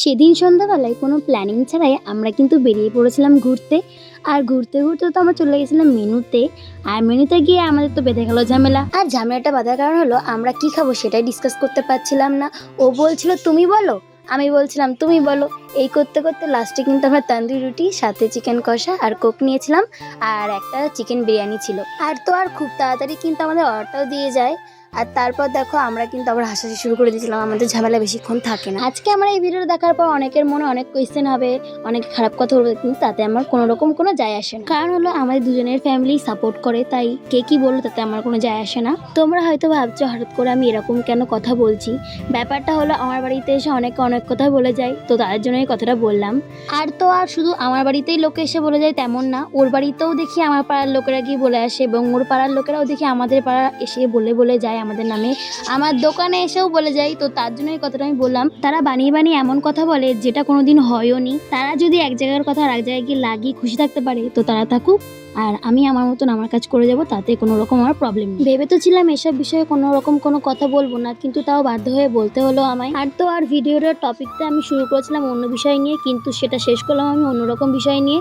সেদিন সন্ধ্যাবেলায় কোনো প্ল্যানিং ছাড়াই আমরা কিন্তু বেরিয়ে পড়েছিলাম ঘুরতে। আর ঘুরতে ঘুরতে তো আমরা চলে গেছিলাম মেনুতে। আর মেনুতে গিয়ে আমাদের তো বেঁধে গেল ঝামেলা। আর ঝামেলাটা বাঁধার কারণ হলো আমরা কি খাবো সেটাই ডিসকাস করতে পারছিলাম না। ও বলছিল তুমি বলো, আমি বলছিলাম তুমি বলো। এই করতে করতে লাস্টে কিন্তু আমরা তন্দুরি রুটি সাথে চিকেন কষা আর কোক নিয়েছিলাম, আর একটা চিকেন বিরিয়ানি ছিল। আর খুব তাড়াতাড়ি কিন্তু আমাদের অর্ডারটাও দিয়ে যায়। আর তারপর দেখো আমরা কিন্তু আবার হাসাহাসি শুরু করে দিয়েছিলাম, আমাদের ঝামেলা বেশিক্ষণ থাকে না। আজকে আমরা এই ভিডিওটা দেখার পর অনেকের মনে অনেক কোয়েশ্চেন হবে, অনেক খারাপ কথা বলবে, কিন্তু তাতে আমার কোনো রকম কোনো যায় আসে না। কারণ হলো আমাদের দুজনের ফ্যামিলি সাপোর্ট করে, তাই কে কি বললো তাতে আমার কোনো যায় আসে না। তোমরা হয়তো ভাবছো হঠাৎ করে আমি এরকম কেন কথা বলছি। ব্যাপারটা হলো আমার বাড়িতে এসে অনেকে অনেক কথা বলে যায়, তো তার জন্য এই কথাটা বললাম। আর শুধু আমার বাড়িতেই লোকে এসে বলে যায় তেমন না, ওর বাড়িতেও দেখি আমার পাড়ার লোকেরা গিয়ে বলে আসে, এবং ওর পাড়ার লোকেরাও দেখি আমাদের পাড়া এসে বলে বলে যায় আমাদের নামে। আমার দোকানে এসেও বলে যায়, তো তার জন্য এই কথাটা আমি বললাম। তারা বানিয়ে বানিয়ে এমন কথা বলে যেটা কোনোদিন হয়ও নি। তারা যদি এক জায়গার কথা আর এক জায়গায় গিয়ে লাগিয়ে খুশি থাকতে পারে তো তারা থাকুক, আর আমি আমার মতন আমার কাজ করে যাব, তাতে কোনো রকম আমার প্রবলেম নেই। ভেবে তো ছিলাম এসব বিষয়ে কোনো রকম কোনো কথা বলবো না, কিন্তু তাও বাধ্য হয়ে বলতে হলো আমায়। আর ভিডিওটার টপিকটা আমি শুরু করেছিলাম অন্য বিষয় নিয়ে, কিন্তু সেটা শেষ করলাম আমি অন্যরকম বিষয় নিয়ে।